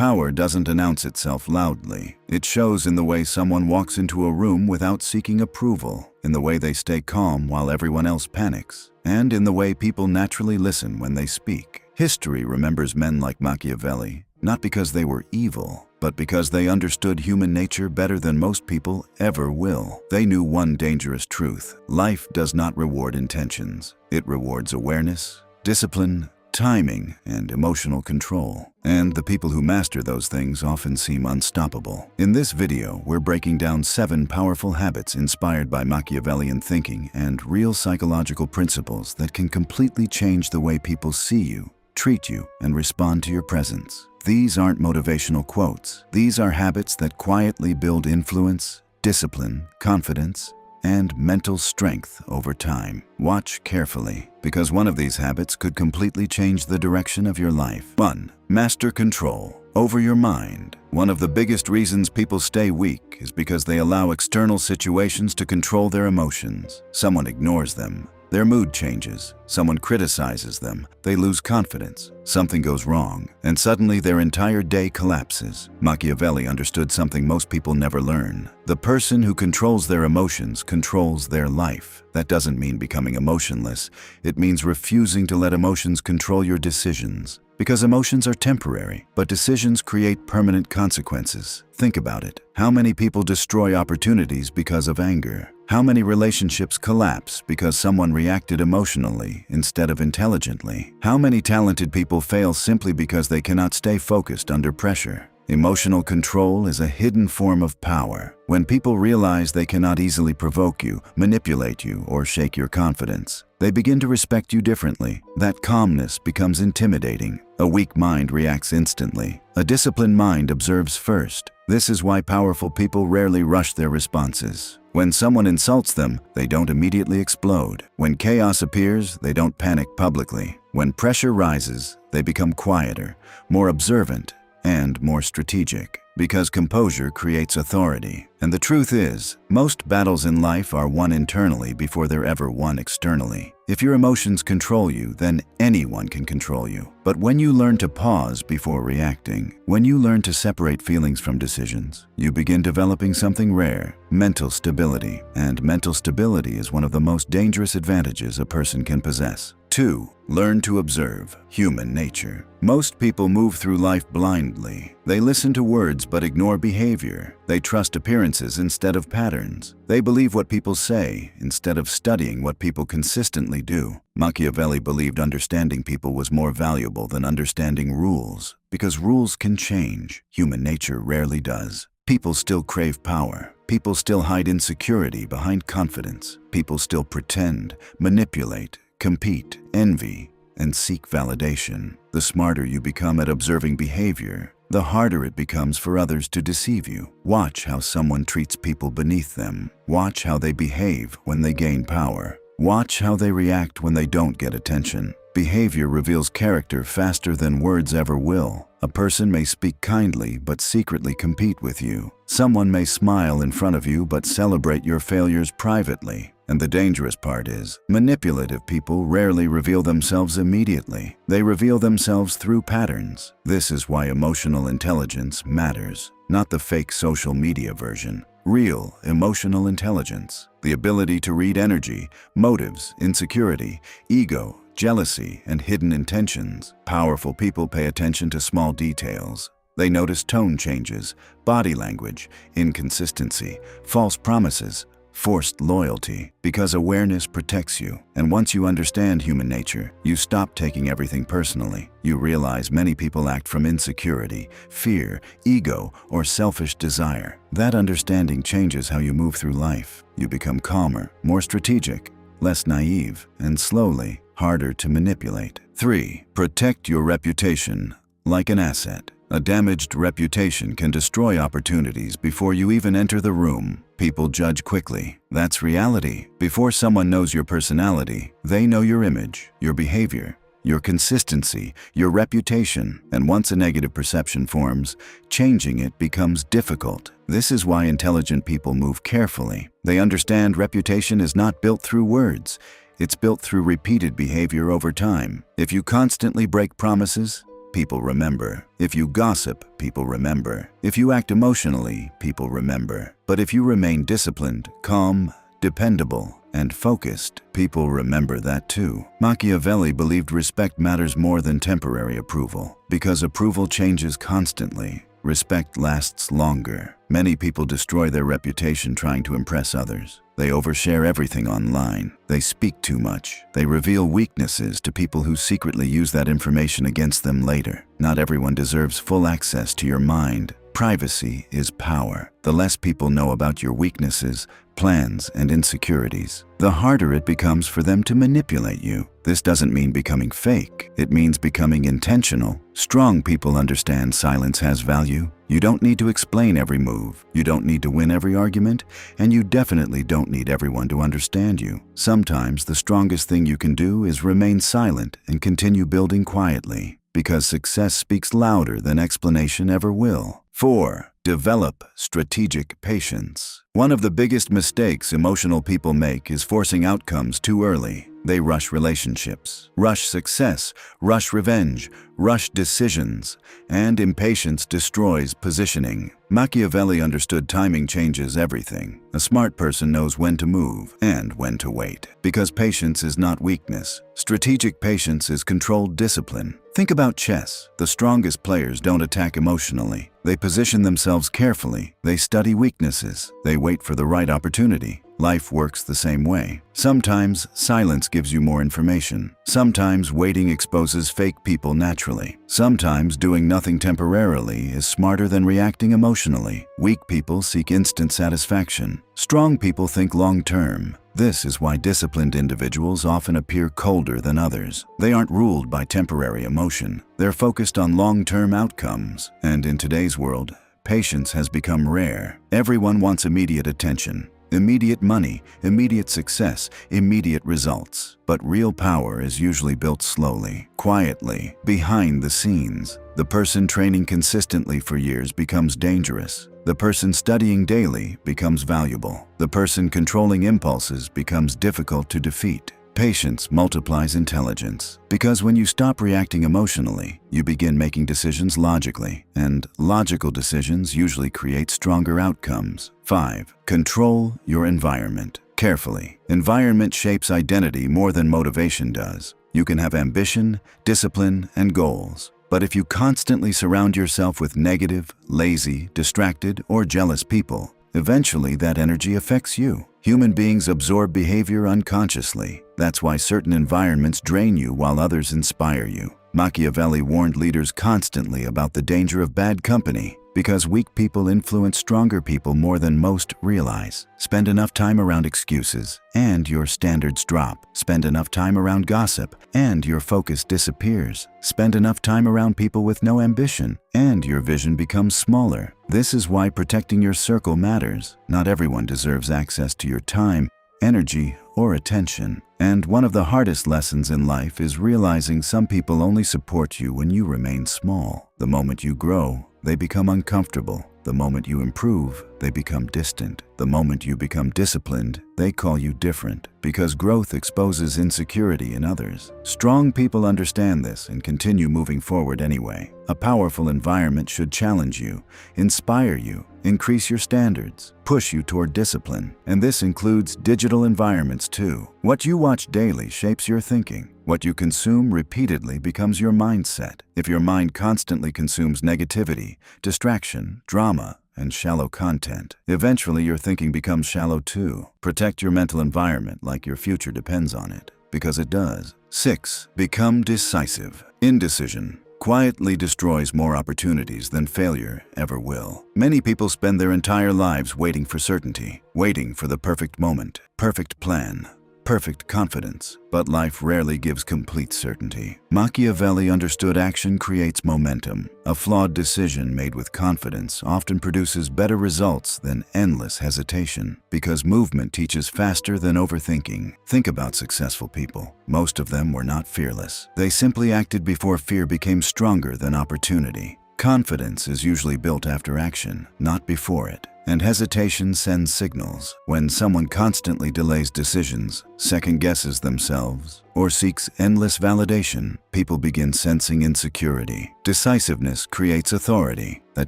Power doesn't announce itself loudly. It shows in the way someone walks into a room without seeking approval, in the way they stay calm while everyone else panics, and in the way people naturally listen when they speak. History remembers men like Machiavelli, not because they were evil, but because they understood human nature better than most people ever will. They knew one dangerous truth: life does not reward intentions. It rewards awareness, discipline, timing, and emotional control. And the people who master those things often seem unstoppable. In this video, we're breaking down 7 powerful habits inspired by Machiavellian thinking and real psychological principles that can completely change the way people see you, treat you, and respond to your presence. These aren't motivational quotes. These are habits that quietly build influence, discipline, confidence, and mental strength over time. Watch carefully, because one of these habits could completely change the direction of your life. 1. Master control over your mind. One of the biggest reasons people stay weak is because they allow external situations to control their emotions. Someone ignores them, their mood changes. Someone criticizes them, they lose confidence. Something goes wrong, and suddenly their entire day collapses. Machiavelli understood something most people never learn. The person who controls their emotions controls their life. That doesn't mean becoming emotionless. It means refusing to let emotions control your decisions. Because emotions are temporary, but decisions create permanent consequences. Think about it. How many people destroy opportunities because of anger? How many relationships collapse because someone reacted emotionally instead of intelligently? How many talented people fail simply because they cannot stay focused under pressure? Emotional control is a hidden form of power. When people realize they cannot easily provoke you, manipulate you, or shake your confidence, they begin to respect you differently. That calmness becomes intimidating. A weak mind reacts instantly. A disciplined mind observes first. This is why powerful people rarely rush their responses. When someone insults them, they don't immediately explode. When chaos appears, they don't panic publicly. When pressure rises, they become quieter, more observant, and more strategic, because composure creates authority. And the truth is, most battles in life are won internally before they're ever won externally. If your emotions control you, then anyone can control you. But when you learn to pause before reacting, when you learn to separate feelings from decisions, you begin developing something rare: mental stability. And mental stability is one of the most dangerous advantages a person can possess. 2. Learn to observe human nature. Most people move through life blindly. They listen to words but ignore behavior. They trust appearances instead of patterns. They believe what people say instead of studying what people consistently do. Machiavelli believed understanding people was more valuable than understanding rules, because rules can change. Human nature rarely does. People still crave power. People still hide insecurity behind confidence. People still pretend, manipulate, compete, envy, and seek validation. The smarter you become at observing behavior, the harder it becomes for others to deceive you. Watch how someone treats people beneath them. Watch how they behave when they gain power. Watch how they react when they don't get attention. Behavior reveals character faster than words ever will. A person may speak kindly but secretly compete with you. Someone may smile in front of you but celebrate your failures privately. And the dangerous part is, manipulative people rarely reveal themselves immediately. They reveal themselves through patterns. This is why emotional intelligence matters, not the fake social media version. Real emotional intelligence, the ability to read energy, motives, insecurity, ego, jealousy, and hidden intentions. Powerful people pay attention to small details. They notice tone changes, body language, inconsistency, false promises, forced loyalty, because awareness protects you. And once you understand human nature, you stop taking everything personally. You realize many people act from insecurity, fear, ego, or selfish desire. That understanding changes how you move through life. You become calmer, more strategic, less naive, and slowly harder to manipulate. 3. Protect your reputation like an asset. A damaged reputation can destroy opportunities before you even enter the room. People judge quickly. That's reality. Before someone knows your personality, they know your image, your behavior, your consistency, your reputation. And once a negative perception forms, changing it becomes difficult. This is why intelligent people move carefully. They understand reputation is not built through words. It's built through repeated behavior over time. If you constantly break promises, people remember. If you gossip, people remember. If you act emotionally, people remember. But if you remain disciplined, calm, dependable, and focused, people remember that too. Machiavelli believed respect matters more than temporary approval. Because approval changes constantly, respect lasts longer. Many people destroy their reputation trying to impress others. They overshare everything online. They speak too much. They reveal weaknesses to people who secretly use that information against them later. Not everyone deserves full access to your mind. Privacy is power. The less people know about your weaknesses, plans, and insecurities, the harder it becomes for them to manipulate you. This doesn't mean becoming fake. It means becoming intentional. Strong people understand silence has value. You don't need to explain every move. You don't need to win every argument, and you definitely don't need everyone to understand you. Sometimes the strongest thing you can do is remain silent and continue building quietly, because success speaks louder than explanation ever will. 4. Develop strategic patience. One of the biggest mistakes emotional people make is forcing outcomes too early. They rush relationships, rush success, rush revenge, rush decisions, and impatience destroys positioning. Machiavelli understood timing changes everything. A smart person knows when to move and when to wait, because patience is not weakness. Strategic patience is controlled discipline. Think about chess. The strongest players don't attack emotionally. They position themselves carefully. They study weaknesses. They wait for the right opportunity. Life works the same way. Sometimes silence gives you more information. Sometimes waiting exposes fake people naturally. Sometimes doing nothing temporarily is smarter than reacting emotionally. Weak people seek instant satisfaction. Strong people think long-term. This is why disciplined individuals often appear colder than others. They aren't ruled by temporary emotion. They're focused on long-term outcomes. And in today's world, patience has become rare. Everyone wants immediate attention. Immediate money, immediate success, immediate results. But real power is usually built slowly, quietly, behind the scenes. The person training consistently for years becomes dangerous. The person studying daily becomes valuable. The person controlling impulses becomes difficult to defeat. Patience multiplies intelligence, because when you stop reacting emotionally, you begin making decisions logically, and logical decisions usually create stronger outcomes. 5. Control your environment carefully. Environment shapes identity more than motivation does. You can have ambition, discipline, and goals, but if you constantly surround yourself with negative, lazy, distracted, or jealous people, eventually that energy affects you. Human beings absorb behavior unconsciously. That's why certain environments drain you while others inspire you. Machiavelli warned leaders constantly about the danger of bad company, because weak people influence stronger people more than most realize. Spend enough time around excuses, and your standards drop. Spend enough time around gossip, and your focus disappears. Spend enough time around people with no ambition, and your vision becomes smaller. This is why protecting your circle matters. Not everyone deserves access to your time, energy, or attention. And one of the hardest lessons in life is realizing some people only support you when you remain small. The moment you grow, they become uncomfortable. The moment you improve, they become distant. The moment you become disciplined, they call you different, because growth exposes insecurity in others. Strong people understand this and continue moving forward anyway. A powerful environment should challenge you, inspire you, increase your standards, push you toward discipline. And this includes digital environments too. What you watch daily shapes your thinking. What you consume repeatedly becomes your mindset. If your mind constantly consumes negativity, distraction, drama, and shallow content, eventually your thinking becomes shallow too. Protect your mental environment like your future depends on it, because it does. 6. Become decisive. Indecision quietly destroys more opportunities than failure ever will. Many people spend their entire lives waiting for certainty, waiting for the perfect moment, perfect plan, perfect confidence, but life rarely gives complete certainty. Machiavelli understood action creates momentum. A flawed decision made with confidence often produces better results than endless hesitation, because movement teaches faster than overthinking. Think about successful people. Most of them were not fearless. They simply acted before fear became stronger than opportunity. Confidence is usually built after action, not before it. And hesitation sends signals. When someone constantly delays decisions, second-guesses themselves, or seeks endless validation, people begin sensing insecurity. Decisiveness creates authority. That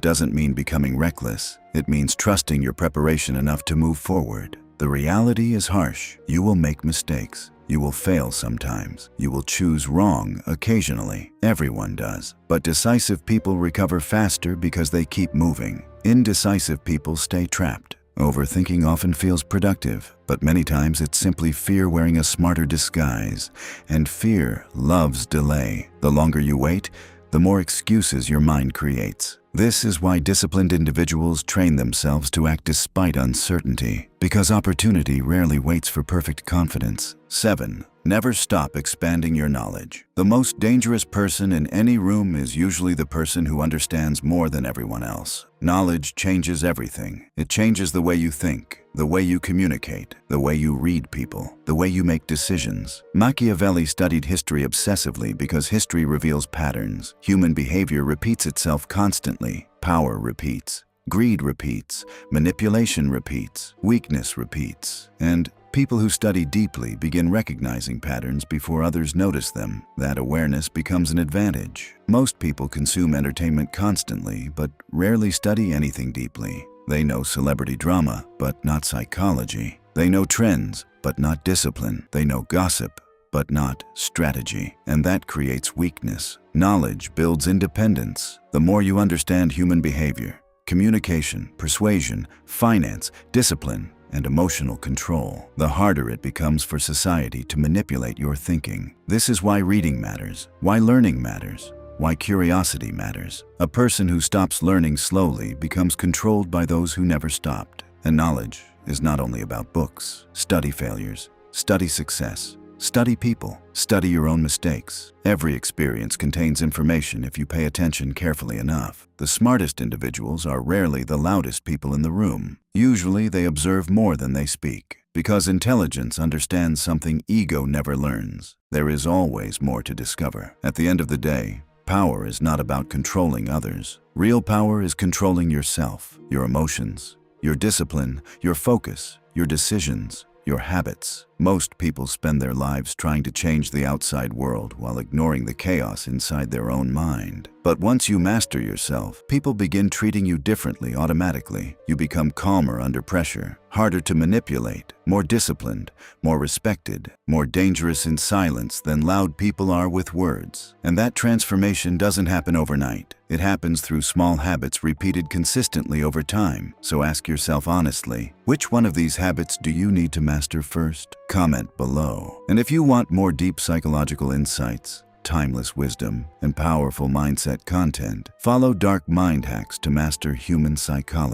doesn't mean becoming reckless. It means trusting your preparation enough to move forward. The reality is harsh. You will make mistakes. You will fail sometimes. You will choose wrong occasionally. Everyone does. But decisive people recover faster because they keep moving. Indecisive people stay trapped. Overthinking often feels productive, but many times it's simply fear wearing a smarter disguise. And fear loves delay. The longer you wait, the more excuses your mind creates. This is why disciplined individuals train themselves to act despite uncertainty, because opportunity rarely waits for perfect confidence. 7. Never stop expanding your knowledge. The most dangerous person in any room is usually the person who understands more than everyone else. Knowledge changes everything. It changes the way you think, the way you communicate, the way you read people, the way you make decisions. Machiavelli studied history obsessively because history reveals patterns. Human behavior repeats itself constantly. Power repeats. Greed repeats. Manipulation repeats. Weakness repeats. And people who study deeply begin recognizing patterns before others notice them. That awareness becomes an advantage. Most people consume entertainment constantly, but rarely study anything deeply. They know celebrity drama, but not psychology. They know trends, but not discipline. They know gossip, but not strategy. And that creates weakness. Knowledge builds independence. The more you understand human behavior, communication, persuasion, finance, discipline, and emotional control, the harder it becomes for society to manipulate your thinking. This is why reading matters, why learning matters, why curiosity matters. A person who stops learning slowly becomes controlled by those who never stopped. And knowledge is not only about books. Study failures, study success, study people, study your own mistakes. Every experience contains information if you pay attention carefully enough. The smartest individuals are rarely the loudest people in the room. Usually they observe more than they speak. Because intelligence understands something ego never learns. There is always more to discover. At the end of the day, power is not about controlling others. Real power is controlling yourself, your emotions, your discipline, your focus, your decisions, your habits. Most people spend their lives trying to change the outside world while ignoring the chaos inside their own mind. But once you master yourself, people begin treating you differently automatically. You become calmer under pressure, harder to manipulate, more disciplined, more respected, more dangerous in silence than loud people are with words. And that transformation doesn't happen overnight. It happens through small habits repeated consistently over time. So ask yourself honestly, which one of these habits do you need to master first? Comment below. And if you want more deep psychological insights, timeless wisdom, and powerful mindset content, follow Dark Mind Hacks to master human psychology.